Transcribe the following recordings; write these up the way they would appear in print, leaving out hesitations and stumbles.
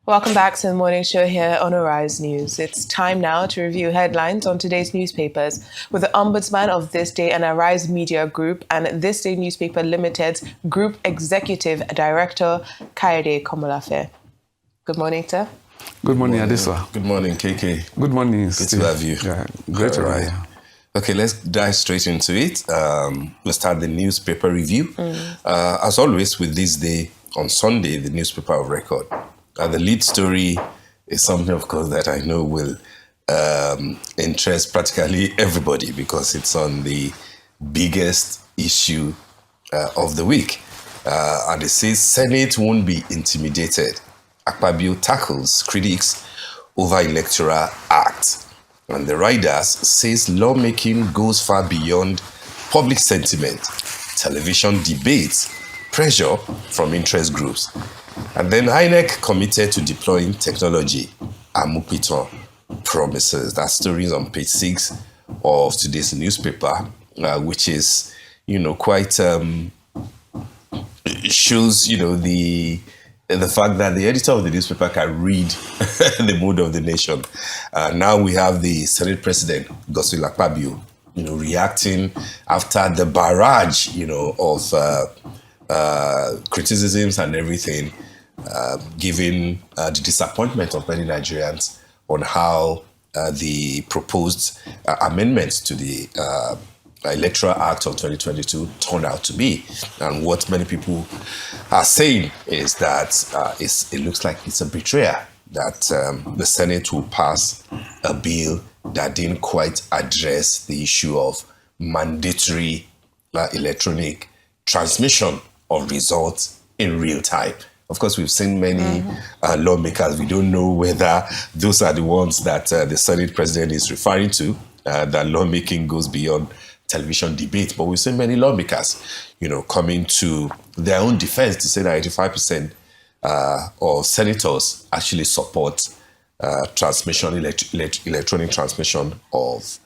Welcome back to the morning show here on Arise News. It's time now to review headlines on today's newspapers with the Ombudsman of This Day and Arise Media Group and This Day Newspaper Limited's Group Executive Director, Kaede Komolafe. Good morning, sir. Good morning, Adisa. Good morning, KK. Good morning, Good to have you. Yeah, great to have you. Okay, let's dive straight into it. Let's start the newspaper review. As always, with This Day on Sunday, the newspaper of record. The lead story is something, of course, that I know will interest practically everybody because it's on the biggest issue of the week. And it says, Senate won't be intimidated. Akpabio tackles critics over Electoral Act. And the Riders says lawmaking goes far beyond public sentiment, television debates, pressure from interest groups. And then INEC committed to deploying technology. Amupiton promises. That story is on page 6 of today's newspaper, which is, quite shows, the fact that the editor of the newspaper can read the mood of the nation. Now we have the Senate President, Godswill Akpabio, reacting after the barrage, of criticisms and everything, given the disappointment of many Nigerians on how the proposed amendments to the Electoral Act of 2022 turned out to be. And what many people are saying is that it looks like it's a betrayal that the Senate will pass a bill that didn't quite address the issue of mandatory electronic transmission of results in real time. Of course, we've seen many lawmakers. We don't know whether those are the ones that the Senate President is referring to, that lawmaking goes beyond television debate. But we've seen many lawmakers, coming to their own defense to say that 85% of senators actually support electronic transmission of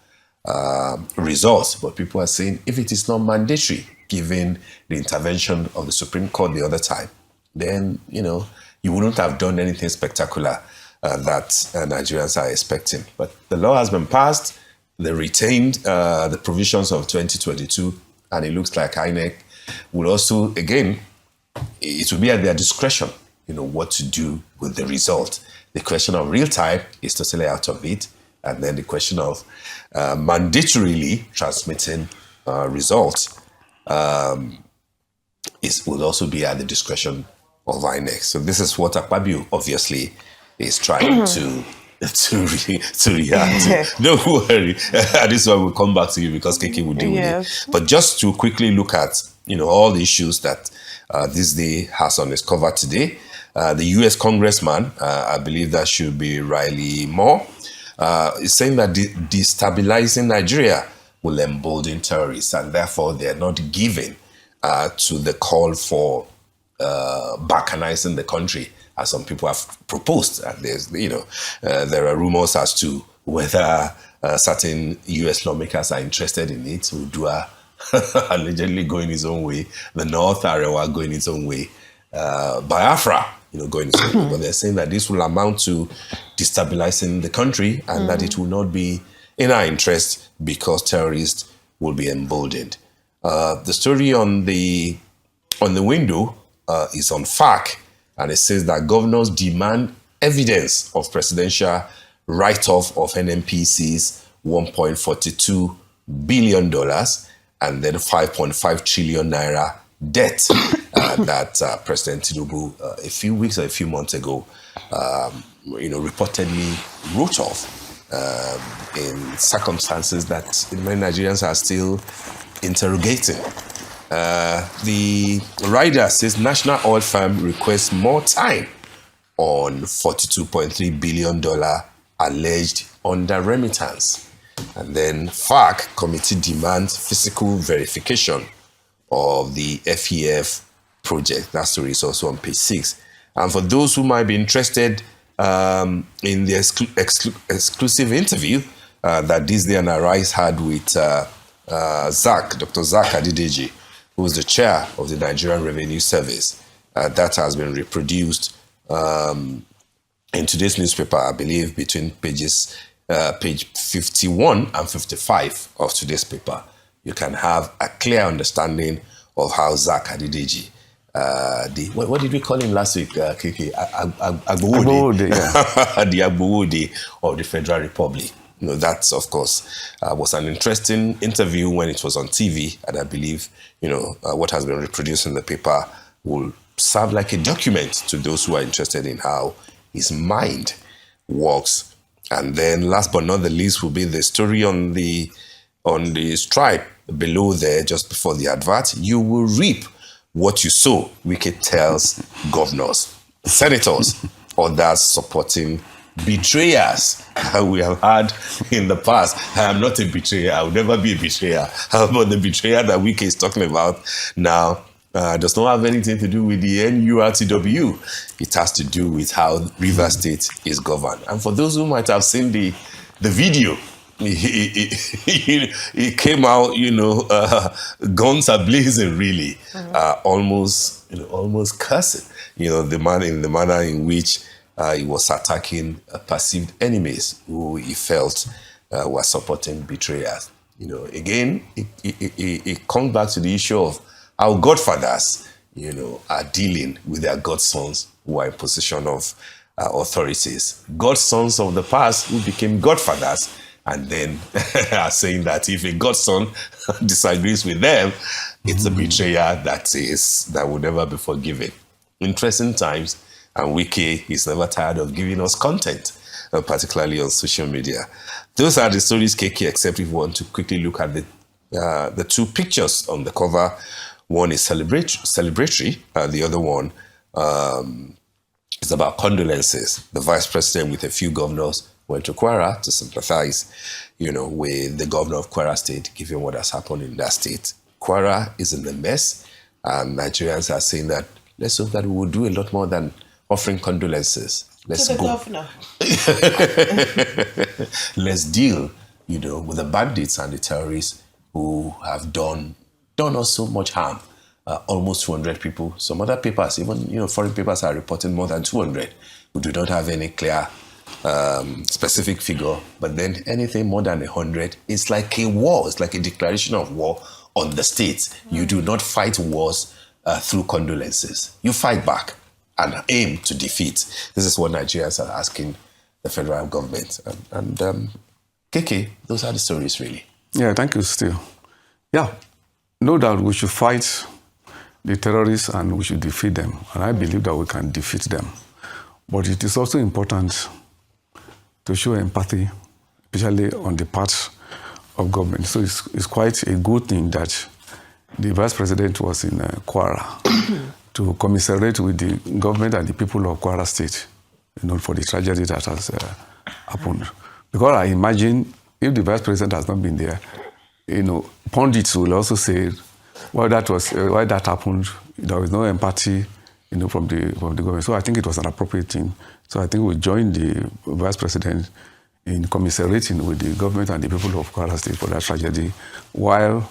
results. But people are saying if it is not mandatory, given the intervention of the Supreme Court the other time, then, you wouldn't have done anything spectacular that Nigerians are expecting. But the law has been passed. They retained the provisions of 2022, and it looks like INEC will also, again, it will be at their discretion, what to do with the result. The question of real time is totally out of it. And then the question of mandatorily transmitting results will also be at the discretion of INEC. So this is what Akpabio obviously is trying to react to. Don't worry. This one will come back to you because Kiki will deal with it. But just to quickly look at, all the issues that This Day has on its cover today. The U.S. Congressman, I believe that should be Riley Moore, is saying that destabilizing Nigeria will embolden terrorists, and therefore they are not giving to the call for balkanizing the country, as some people have proposed. And there's, there are rumors as to whether certain U.S. lawmakers are interested in it. Udua allegedly going his own way, the North Arewa going its own way, Biafra, going its own way. But they're saying that this will amount to destabilizing the country and that it will not be in our interest because terrorists will be emboldened. The story on the window is on FAQ, and it says that governors demand evidence of presidential write-off of NNPC's $1.42 billion and then 5.5 trillion naira debt that President Tinubu a few months ago, reportedly wrote off in circumstances that many Nigerians are still interrogating. The rider says National Oil Firm requests more time on $42.3 billion alleged under remittance. And then FARC committee demands physical verification of the FEF project. That story is also on page 6. And for those who might be interested in the exclusive interview that This Day and Arise had with Dr. Zak Adideji, who is the chair of the Nigerian Revenue Service. That has been reproduced in today's newspaper, I believe between page 51 and 55 of today's paper, you can have a clear understanding of how Zach Adideji, what did we call him last week, Kiki? Agbowode, yeah. The Agbowode of the Federal Republic. That, of course, was an interesting interview when it was on TV, and I believe, what has been reproduced in the paper will serve like a document to those who are interested in how his mind works. And then, last but not the least, will be the story on the stripe below there, just before the advert. You will reap what you sow, Wike tells governors, senators, others supporting betrayers. We have had in the past. I am not a betrayer. I will never be a betrayer. But the betrayer that Wike is talking about now does not have anything to do with the NURTW. It has to do with how Rivers State is governed. And for those who might have seen the video, it came out, guns are blazing, really, almost cursing, the manner in which he was attacking perceived enemies who he felt were supporting betrayers. Again, it comes back to the issue of how godfathers, are dealing with their godsons who are in position of authorities. Godsons of the past who became godfathers, and then are saying that if a godson disagrees with them, it's a betrayer that will never be forgiven. Interesting times, and Wike is never tired of giving us content, particularly on social media. Those are the stories, KK, except if you want to quickly look at the two pictures on the cover. One is celebratory, the other one is about condolences. The vice president with a few governors went to Kwara to sympathize, with the governor of Kwara State, given what has happened in that state. Kwara is in a mess, and Nigerians are saying that let's hope that we will do a lot more than offering condolences. Let's to the go. governor. Let's deal, with the bandits and the terrorists who have done us so much harm. Almost 200 people. Some other papers, even foreign papers, are reporting more than 200. We do not have any clear specific figure, but then anything more than 100 is like a war. It's like a declaration of war on the states. You do not fight wars through condolences. You fight back and aim to defeat. This is what Nigerians are asking the federal government. And KK, those are the stories, really. Yeah, thank you, Steve. Yeah, no doubt we should fight the terrorists and we should defeat them. And I believe that we can defeat them. But it is also important to show empathy, especially on the part of government. So it's quite a good thing that the vice president was in Kwara to commiserate with the government and the people of Kwara State, for the tragedy that has happened. Because I imagine if the vice president has not been there, pundits will also say why that happened. There was no empathy, from the government. So I think it was an appropriate thing. So I think we joined the vice president in commiserating with the government and the people of Kwara State for that tragedy. While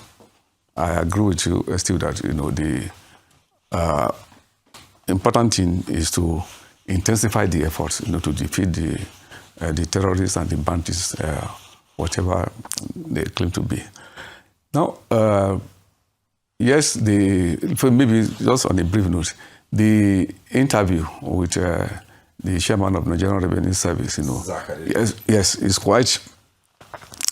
I agree with you, Steve, that the important thing is to intensify the efforts, to defeat the terrorists and the bandits, whatever they claim to be. Now, yes, maybe just on a brief note, the interview with the chairman of Nigerian Revenue Service, yes, is quite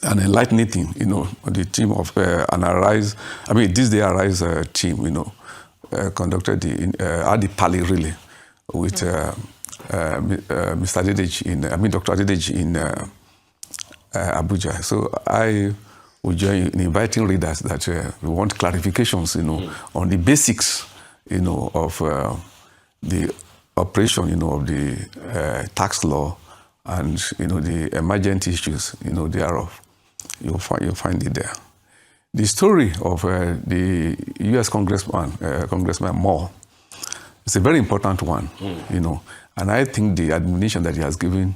an enlightening thing, the team of this day Arise team, conducted had the pally really with Mr. Adedeji Dr. Adedeji in Abuja. So I would join in inviting readers that we want clarifications, on the basics, of the operation, of the tax law and, the emergent issues, thereof. You'll find it there. The story of the U.S. Congressman Moore is a very important one, and I think the admonition that he has given,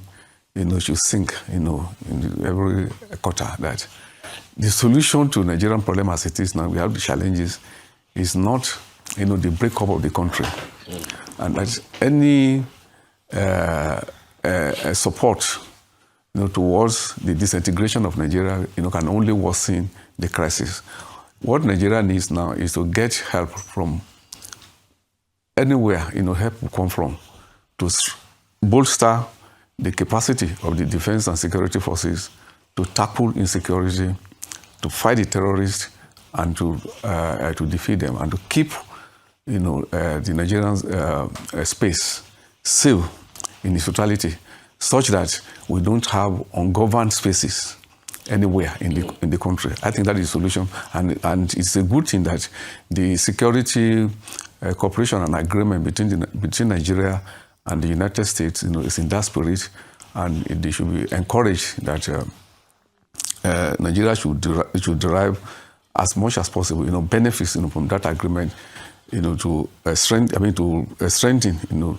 should sink, in every quarter that the solution to Nigerian problem as it is now, we have the challenges, is not, the breakup of the country. And that any support, towards the disintegration of Nigeria, can only worsen the crisis. What Nigeria needs now is to get help from anywhere, help will come from, to bolster the capacity of the defense and security forces to tackle insecurity, to fight the terrorists, and to defeat them, and to keep, the Nigerian space safe in its totality, such that we don't have ungoverned spaces anywhere in the country. I think that is the solution, and it's a good thing that the security cooperation and agreement between Nigeria and the United States, is in that spirit, and they should be encouraged that Nigeria should derive as much as possible, benefits, from that agreement, to strengthen,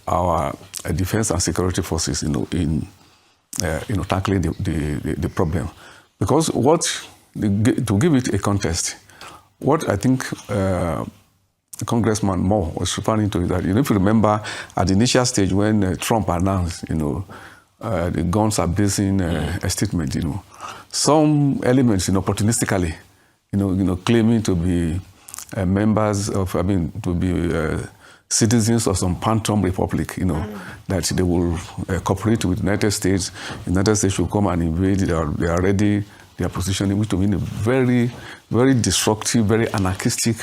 our defense and security forces, in tackling the problem. Because to give it a context, what I think Congressman Moore was referring to is that, if you remember at the initial stage when Trump announced, the guns are basing a statement, some elements, opportunistically, claiming to be members of, to be citizens of some phantom republic, that they will cooperate with the United States. The United States will come and invade. They are ready. Their positioning, which to me, a very, very destructive, very anarchistic,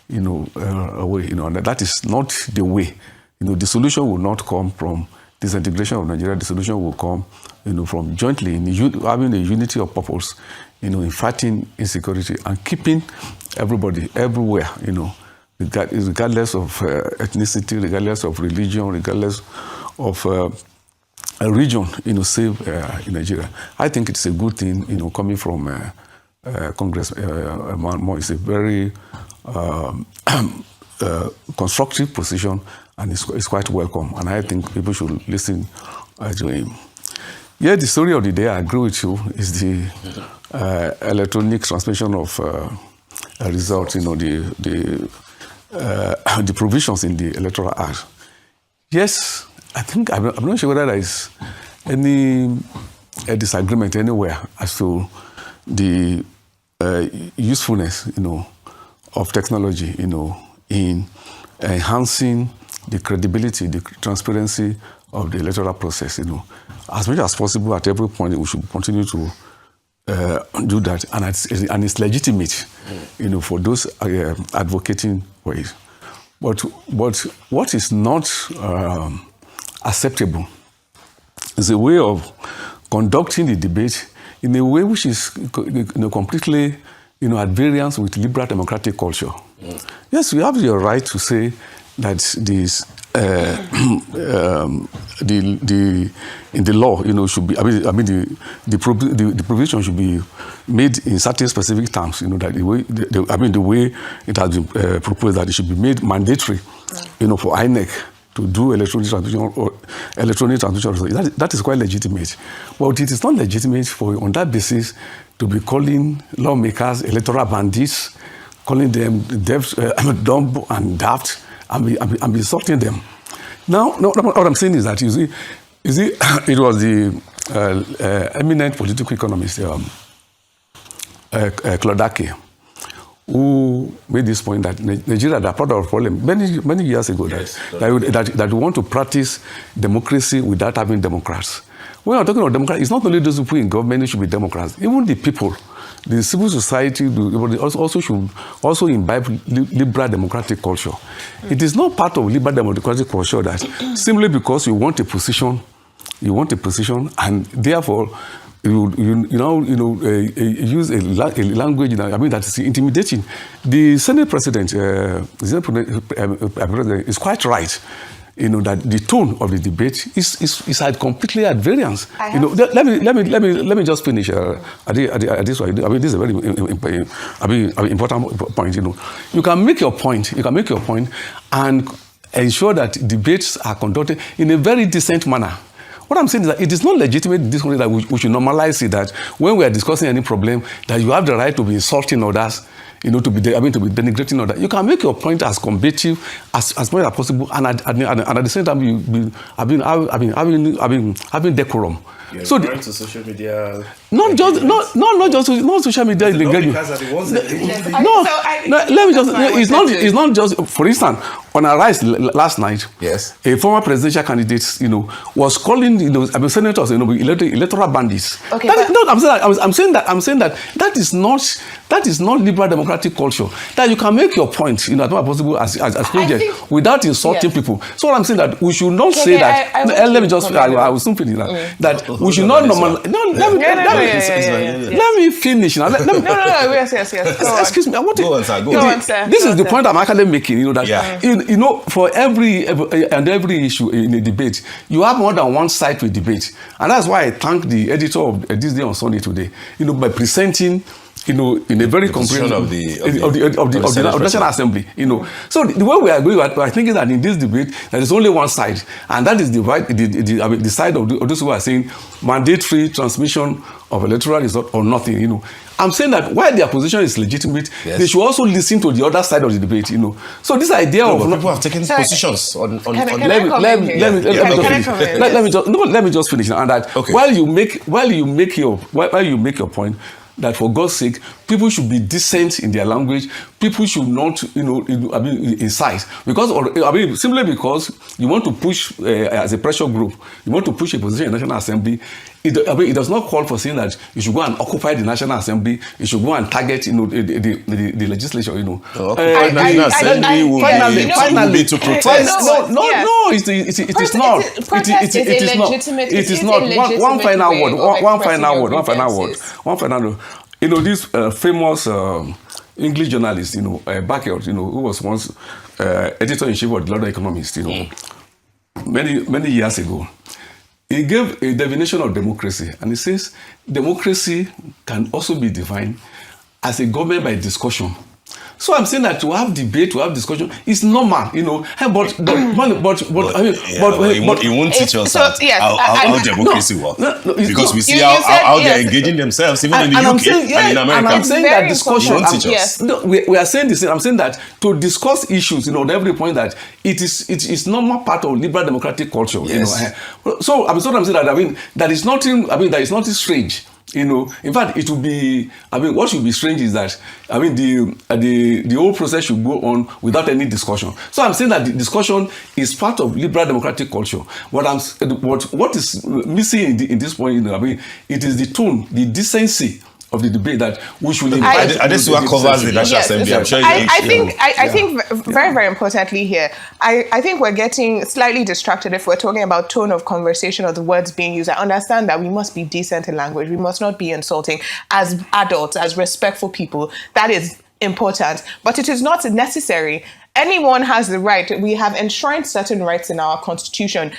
way. And that is not the way. The solution will not come from disintegration of Nigeria. The solution will come, from jointly having a unity of purpose, in fighting insecurity and keeping everybody everywhere, regardless of ethnicity, regardless of religion, regardless of a region, safe in Nigeria. I think it's a good thing, coming from Congressman Moore. It's a very constructive position, and it's quite welcome. And I think people should listen to him. Yeah, the story of the day, I agree with you, is the electronic transmission of results, the provisions in the Electoral Act. Yes, I think, I'm not sure whether there is any disagreement anywhere as to the usefulness, of technology, in enhancing the credibility, the transparency of the electoral process, As much as possible at every point, we should continue to do that, and it's legitimate, for those advocating for it. But what is not acceptable is a way of conducting the debate in a way which is completely at variance with liberal democratic culture. Yes, we have the right to say that this in the law, should be. The provision should be made in certain specific terms. That the way it has been proposed, that it should be made mandatory, for INEC to do electronic transmission or electronic transmission. That is quite legitimate, but it is not legitimate for on that basis to be calling lawmakers electoral bandits, calling them dumb and daft, and be insulting them. Now, what I'm saying is that you see, it was the eminent political economist Klodake who made this point that Nigeria are part of the problem many years ago, that we want to practice democracy without having Democrats. When we're talking about Democrats, it's not only those people in government who should be Democrats. Even the people, the civil society, also should also imbibe liberal democratic culture. It is not part of liberal democratic culture that simply because you want a position, and therefore you use a language that is intimidating. The Senate President, is quite right. That the tone of the debate is completely at variance. Let me just finish. This way. This is a very important point. You can make your point. And ensure that debates are conducted in a very decent manner. What I'm saying is that it is not legitimate in this country that we should normalize it, that when we are discussing any problem, that you have the right to be insulting others, to be denigrating other. You can make your point as combative as much as possible, and at the same time, you having decorum. You're so referring to social media. Not social media. Because are the ones that let me just. It's not just. For instance, on Arise last night, yes, a former presidential candidate, was calling senators, electoral bandits. Okay, I'm saying that is not liberal democratic culture. That you can make your point, as much as possible as project without insulting people. So what I'm saying that we should not say that. Let me just. I will soon finish that. That we should not normalize. Let me finish now. Yes. Excuse me. I want to. Go on, sir. This is the point I'm actually making. For every issue in a debate, you have more than one side to a debate, and that's why I thank the editor of This Day on Sunday today. By presenting. In a very comprehensive of the National Assembly. So the way we are thinking that in this debate there is only one side, and that is the side of those who are saying mandatory transmission of electoral result or nothing. I'm saying that while their position is legitimate, they should also listen to the other side of the debate. So this idea of people have taken positions on. Let me just finish. And that while you make your point, that for God's sake, people should be decent in their language. People should not, incite. Because, simply because you want to push, as a pressure group, you want to push a position in the National Assembly, it does not call for saying that you should go and occupy the National Assembly, you should go and target, the legislature, Occupy the National Assembly will be to protest. No, it is not. It is not. One final word. This famous English journalist, Backert, who was once editor-in-chief of the London Economist, many years ago, he gave a definition of democracy, and he says democracy can also be defined as a government by discussion. So I'm saying that to have debate, to have discussion, is normal, But he won't teach us how democracy works. Because we see how they're engaging themselves, even in the UK and in America. And I'm saying that discussion. We are saying this. I'm saying that to discuss issues, at every point that it is normal part of liberal democratic culture. Yes. So I'm saying that that is nothing. That is nothing strange. In fact, it will be. What should be strange is that the whole process should go on without any discussion. So I'm saying that the discussion is part of liberal democratic culture. What is missing in this point, it is the tone, the decency of the debate that we should invite. And this is what covers the National Assembly. I'm sure I think very, very importantly here, I think we're getting slightly distracted if we're talking about tone of conversation or the words being used. I understand that we must be decent in language. We must not be insulting as adults, as respectful people. That is important, but it is not necessary. Anyone has the right. We have enshrined certain rights in our constitution.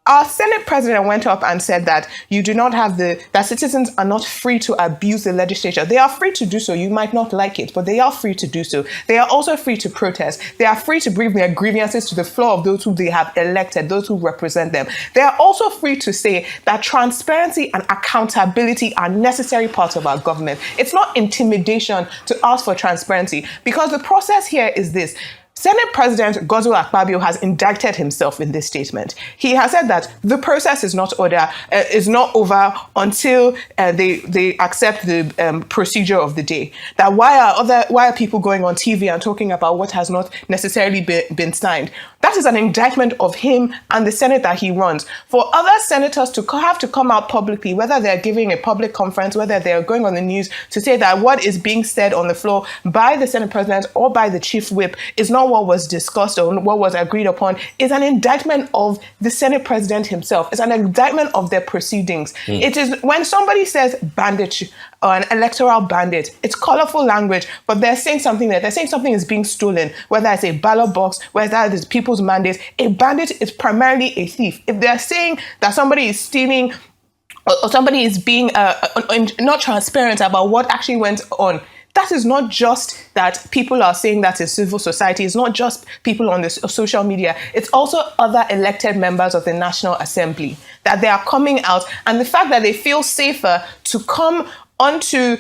Our Senate president went up and said that you do not have that citizens are not free to abuse the legislature. They are free to do so. You might not like it, but they are free to do so. They are also free to protest. They are free to bring their grievances to the floor of those who they have elected, those who represent them. They are also free to say that transparency and accountability are necessary parts of our government. It's not intimidation to ask for transparency, because the process here is this. Senate President Godswill Akpabio has indicted himself in this statement. He has said that the process is not over until they accept the procedure of the day. That why are people going on TV and talking about what has not necessarily been signed? That is an indictment of him and the Senate that he runs. For other senators to have to come out publicly, whether they're giving a public conference, whether they're going on the news to say that what is being said on the floor by the Senate President or by the Chief Whip is not what was discussed or what was agreed upon, is an indictment of the Senate President himself. It's an indictment of their proceedings. It is when somebody says bandit or an electoral bandit, it's colorful language, but they're saying something there. They're saying something is being stolen, whether it's a ballot box, whether it's people's mandates. A bandit is primarily a thief. If they're saying that somebody is stealing or somebody is being not transparent about what actually went on, that is not just that people are saying that in civil society. It's not just people on the social media. It's also other elected members of the National Assembly that they are coming out. And the fact that they feel safer to come onto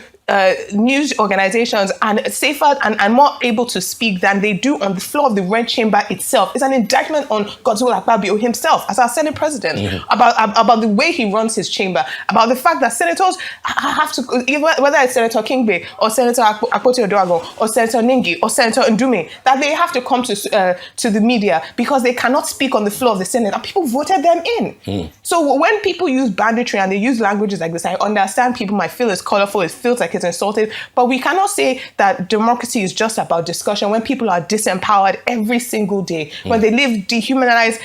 news organizations and safer and more able to speak than they do on the floor of the Red Chamber itself is an indictment on Godswill Akpabio himself as our Senate president, about the way he runs his chamber, about the fact that senators have to, whether it's Senator Kingbe or Senator Akpoti Odoago or Senator Ningi or Senator Ndume, that they have to come to the media because they cannot speak on the floor of the Senate, and people voted them in. So when people use banditry and they use languages like this, I understand people might feel it's colorful, it feels like it's insulted, but we cannot say that democracy is just about discussion when people are disempowered every single day, when they live dehumanized,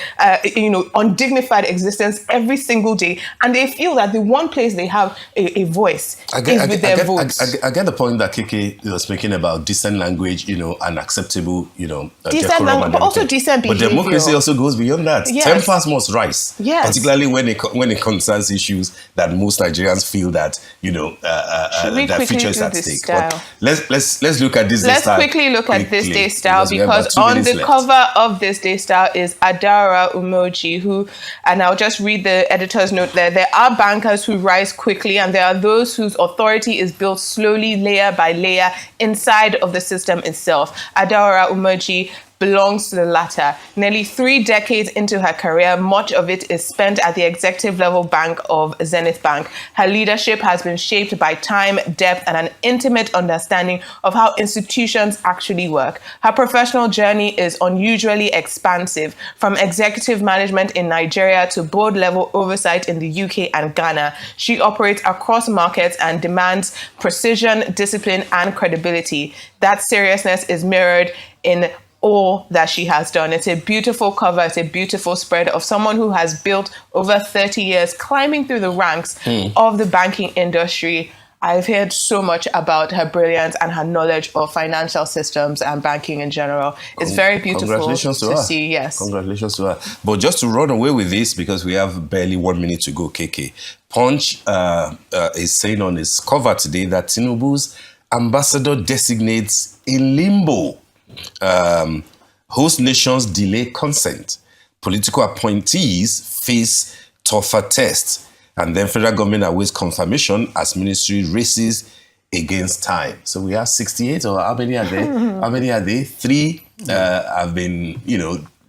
undignified existence every single day, and they feel that the one place they have a voice is with their votes. I get the point that Keke was making about decent language, and acceptable, Decent decorum language, and but also everything. decent behavior. But democracy also goes beyond that. Yes. Tempers must rise, Yes. particularly when it concerns issues that most Nigerians feel that their future is at stake. But let's look at this day style. Let's quickly look at this day style, we have about because 2 on minutes the left. cover of this day style is Adara Umoji, who, and I'll just read the editor's note there. There are bankers who rise quickly, and there are those whose authority is built slowly, layer by layer, inside of the system itself. Adara Umoji belongs to the latter. Nearly 3 decades into her career, much of it is spent at the executive level bank of Zenith Bank. Her leadership has been shaped by time, depth, and an intimate understanding of how institutions actually work. Her professional journey is unusually expansive, from executive management in Nigeria to board level oversight in the UK and Ghana. She operates across markets and demands precision, discipline, and credibility. That seriousness is mirrored in all that she has done. It's a beautiful cover, it's a beautiful spread of someone who has built over 30 years climbing through the ranks of the banking industry. I've heard so much about her brilliance and her knowledge of financial systems and banking in general. It's very beautiful Congratulations to her. see. Yes. Congratulations to her. But just to run away with this, because we have barely 1 minute to go, KK. Punch is saying on its cover today that Tinubu's ambassador designates in limbo. Host nations delay consent. Political appointees face tougher tests. And then federal government awaits confirmation as ministry races against time. So we have 68, or how many are there? How many are there? 3 have been,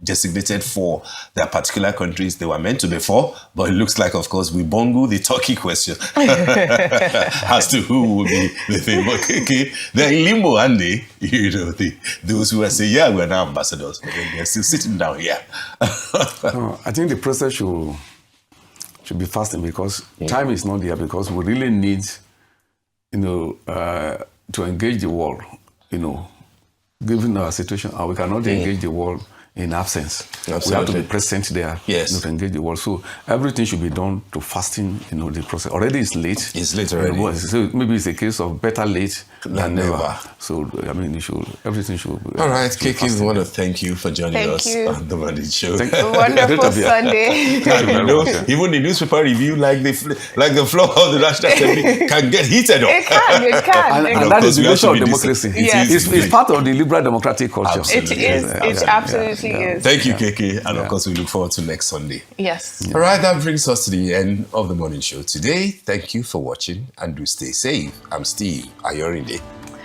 designated for their particular countries. They were meant to be 4, but it looks like, of course, we bungle the Turkey question as to who will be the thing. But okay, they're in limbo, and they, those who are saying, yeah, we're now ambassadors, but then they're still sitting down here. No, I think the process should be fasting, because time is not there, because we really need, to engage the world, given our situation, and we cannot engage the world in absence. Absolutely. We have to be present there, Yes. to engage the world. So everything should be done to fasting, the process. Already it's late. It's late already. So maybe it's a case of better late than never. never. So, everything should be... All right, should be KK, we fasting. want to thank you for joining Thank us you. on the Monday Show. Wonderful Sunday. Even the newspaper review, like the floor of the National Assembly, can get heated up. It can. And of that course, is the we have nature to of be democracy. Yes. It's part of the liberal democratic culture. Absolutely. It is. It absolutely is. Thank you, KK. And of course, we look forward to next Sunday. Yes. All right, that brings us to the end of the morning show today. Thank you for watching, and do stay safe. I'm Steve Ayorinde.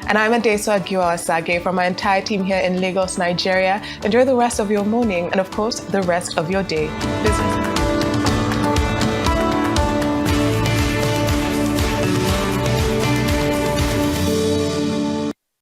And I'm Adeso Agiwa-Asage from my entire team here in Lagos, Nigeria. Enjoy the rest of your morning and, of course, the rest of your day. Business.